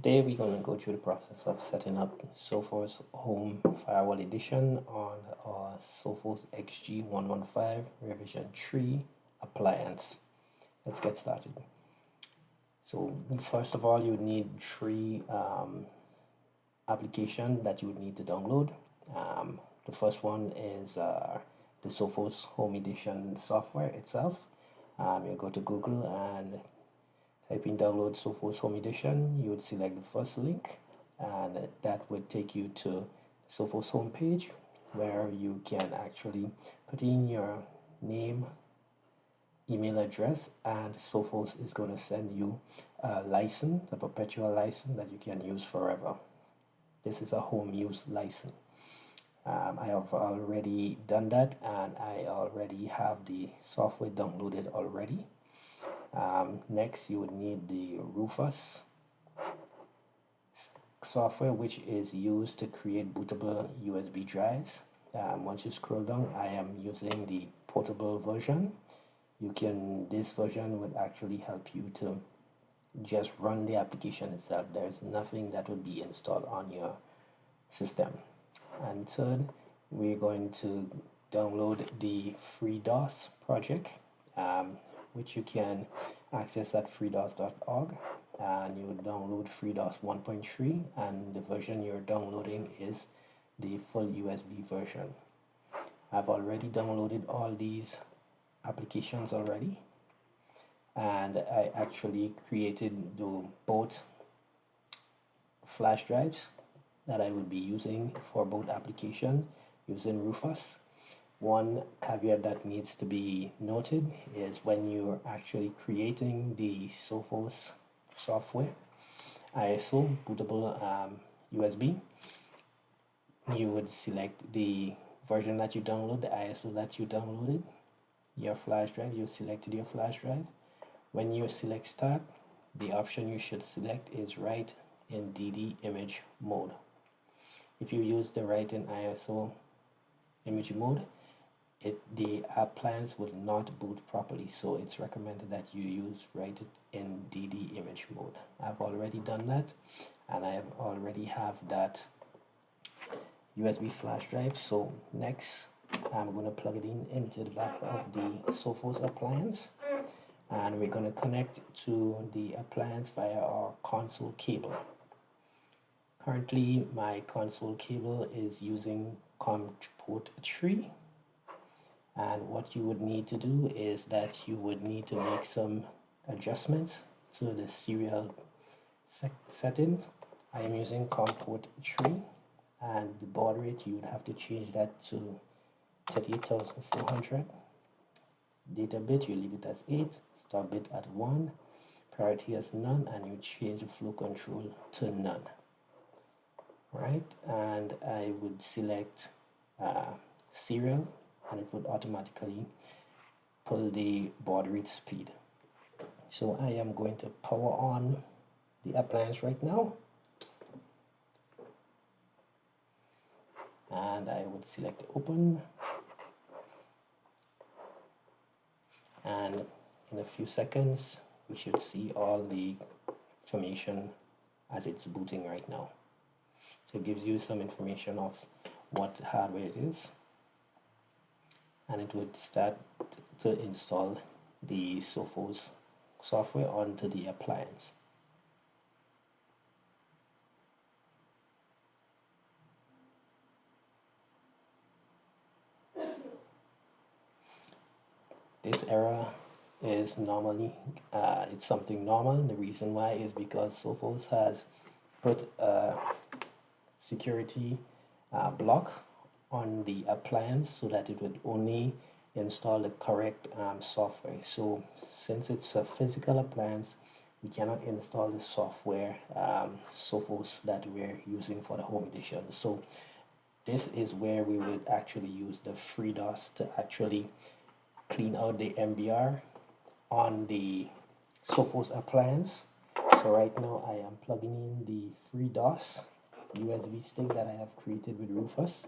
Today we're going to go through the process of setting up Sophos Home Firewall Edition on our Sophos XG115 Revision 3 appliance. Let's get started. So first of all, you would need three applications that you would need to download. The first one is the Sophos Home Edition software itself. You go to Google and type in download Sophos Home Edition. You would select the first link, and that would take you to Sophos homepage, where you can actually put in your name, email address, and Sophos is going to send you a license, a perpetual license that you can use forever. This is a home use license. I have already done that, and I already have the software downloaded already. Next, you would need the Sophos software, which is used to create bootable USB drives. Once you scroll down, I am using the portable version. This version would actually help you to just run the application itself. There's nothing that would be installed on your system. And third, we're going to download the FreeDOS project, which you can access at freedos.org, and you would download FreeDOS 1.3, and the version you're downloading is the full USB version. I've already downloaded all these applications already, and I actually created both flash drives that I would be using for both applications using Sophos. One caveat that needs to be noted is when you're actually creating the Sophos software, ISO bootable USB, you would select the version that you download, the ISO that you downloaded, your flash drive, you selected your flash drive. When you select start, the option you should select is write in DD image mode. If you use the write in ISO image mode, the appliance would not boot properly, so it's recommended that you use write it in DD image mode. I've already done that, and I already have that USB flash drive. So next, I'm going to plug it into the back of the Sophos appliance, and we're going to connect to the appliance via our console cable. Currently, my console cable is using COM port 3. And what you would need to do is that you would need to make some adjustments to the serial settings. I am using COM port 3, and the baud rate, you would have to change that to 38,400. Data bit, you leave it as 8, stop bit at 1, priority as none, and you change the flow control to none. Right, and I would select serial, and it would automatically pull the baud rate speed. So I am going to power on the appliance right now, and I would select open, and in a few seconds we should see all the information as it's booting right now. So it gives you some information of what hardware it is, and it would start to install the Sophos software onto the appliance. This error is normally, it's something normal. The reason why is because Sophos has put a security block on the appliance so that it would only install the correct software. So since it's a physical appliance, we cannot install the software Sophos that we're using for the home edition. So this is where we would actually use the FreeDOS to actually clean out the MBR on the Sophos appliance. So right now I am plugging in the FreeDOS USB stick that I have created with Sophos,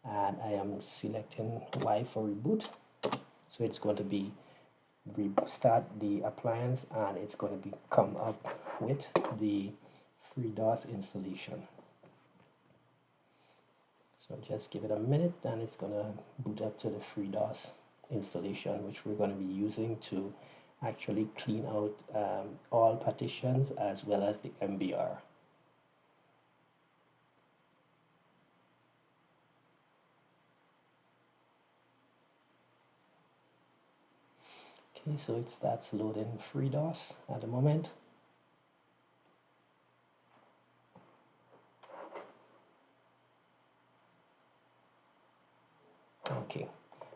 and I am selecting Y for reboot. So it's going to be restart the appliance, and it's going to come up with the FreeDOS installation. So just give it a minute and it's gonna boot up to the FreeDOS installation, which we're going to be using to actually clean out all partitions as well as the MBR. Okay, so it starts loading FreeDOS at the moment. Okay,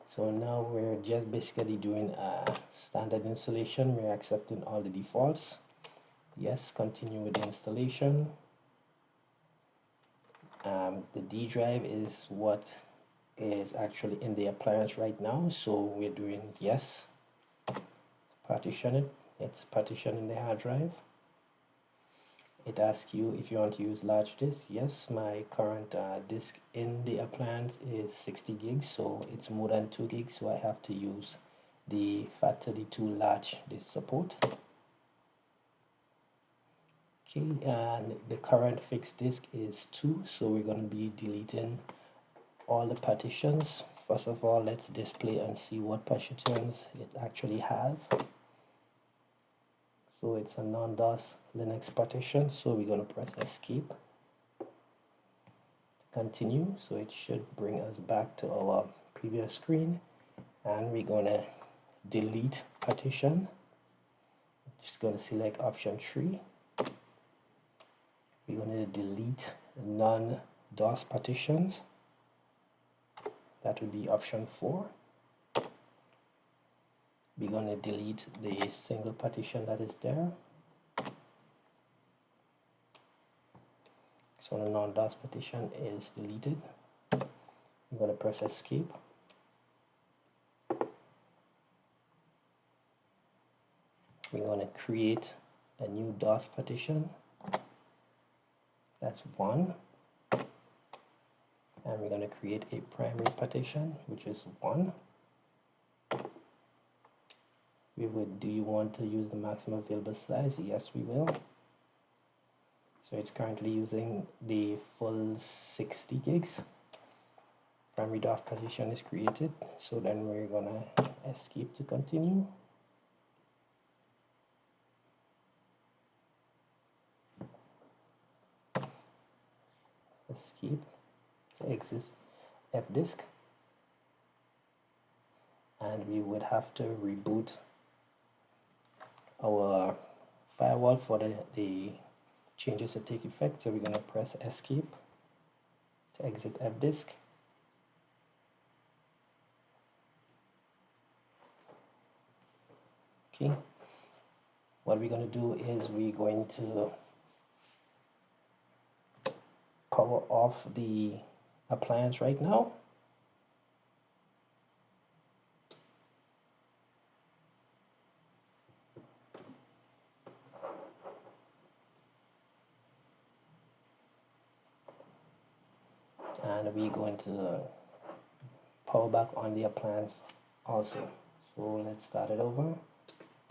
so now we're just basically doing a standard installation. We're accepting all the defaults. Yes, continue with the installation. The D drive is what is actually in the appliance right now, so we're doing yes. Partition it. It's partitioning the hard drive. It asks you if you want to use large disk. Yes, my current disk in the appliance is 60 gigs, so it's more than 2 gigs, so I have to use the FAT32 large disk support. Okay, and the current fixed disk is 2, so we're going to be deleting all the partitions. First of all, let's display and see what partitions it actually have. So it's a non-DOS Linux partition, so we're going to press escape, continue, so it should bring us back to our previous screen, and we're going to delete partition. Just going to select option 3. We're going to delete non-DOS partitions. That would be option 4. We're going to delete the single partition that is there. So the non-DOS partition is deleted. I'm going to press escape. We're going to create a new DOS partition. That's 1. And we're going to create a primary partition, which is 1. Do you want to use the maximum available size? Yes, we will. So it's currently using the full 60 gigs. Primary DOS partition is created. So then we're gonna escape to continue. Escape to exit fdisk. And we would have to reboot our firewall for the changes to take effect. So we're going to press escape to exit fdisk. Okay, what we're going to do is we're going to power off the appliance right now. And we're going to power back on the appliance also. So let's start it over,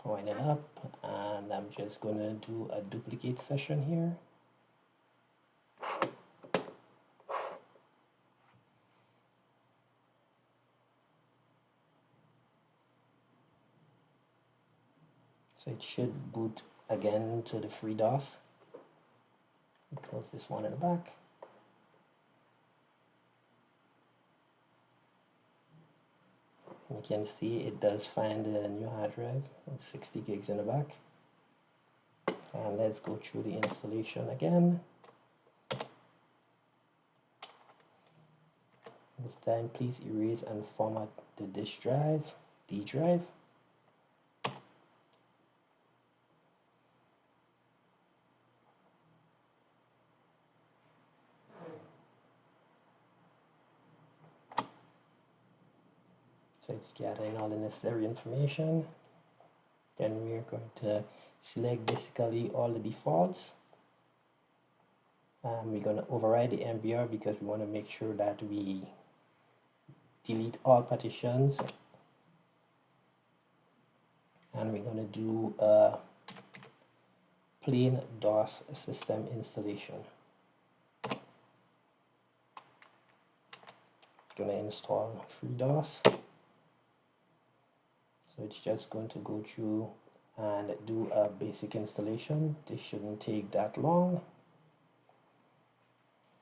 wind it up, and I'm just going to do a duplicate session here. So it should boot again to the FreeDOS. Close this one in the back. You can see it does find a new hard drive, 60 gigs in the back. And let's go through the installation again. This time, please erase and format the disk drive, D drive. So it's gathering all the necessary information. Then we're going to select basically all the defaults. We're going to override the MBR because we want to make sure that we delete all partitions. And we're going to do plain DOS system installation. Gonna install FreeDOS. So it's just going to go through and do a basic installation. This shouldn't take that long.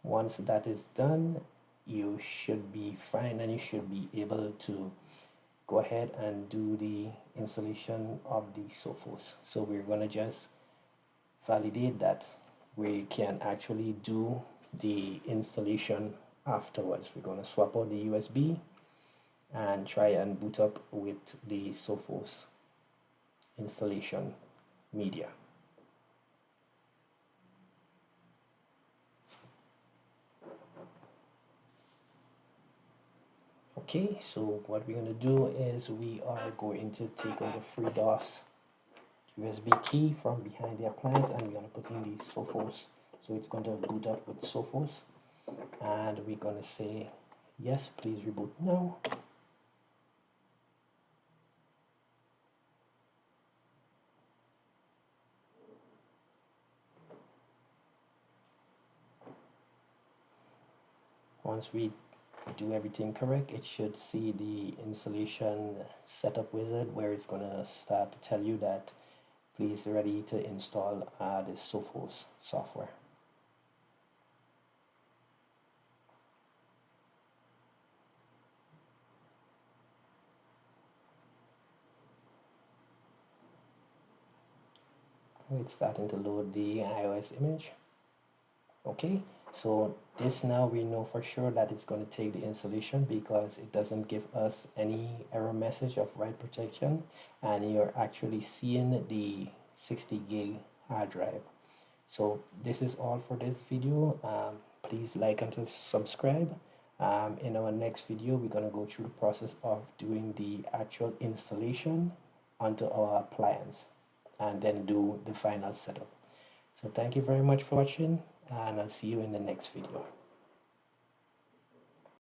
Once that is done, you should be fine and you should be able to go ahead and do the installation of the Sophos. So we're going to just validate that we can actually do the installation afterwards. We're going to swap out the USB and try and boot up with the Sophos installation media. Okay, so what we're going to do is we are going to take out the FreeDOS USB key from behind the appliance and we're going to put in the Sophos. So it's going to boot up with Sophos and we're going to say yes, please reboot now. Once we do everything correct, it should see the installation setup wizard where it's going to start to tell you that please ready to install the Sophos software. It's starting to load the iOS image. Okay, so this now we know for sure that it's going to take the installation because it doesn't give us any error message of write protection and you're actually seeing the 60 gig hard drive. So this is all for this video. Please like and subscribe. In our next video we're going to go through the process of doing the actual installation onto our appliance and then do the final setup. So thank you very much for watching and I'll see you in the next video.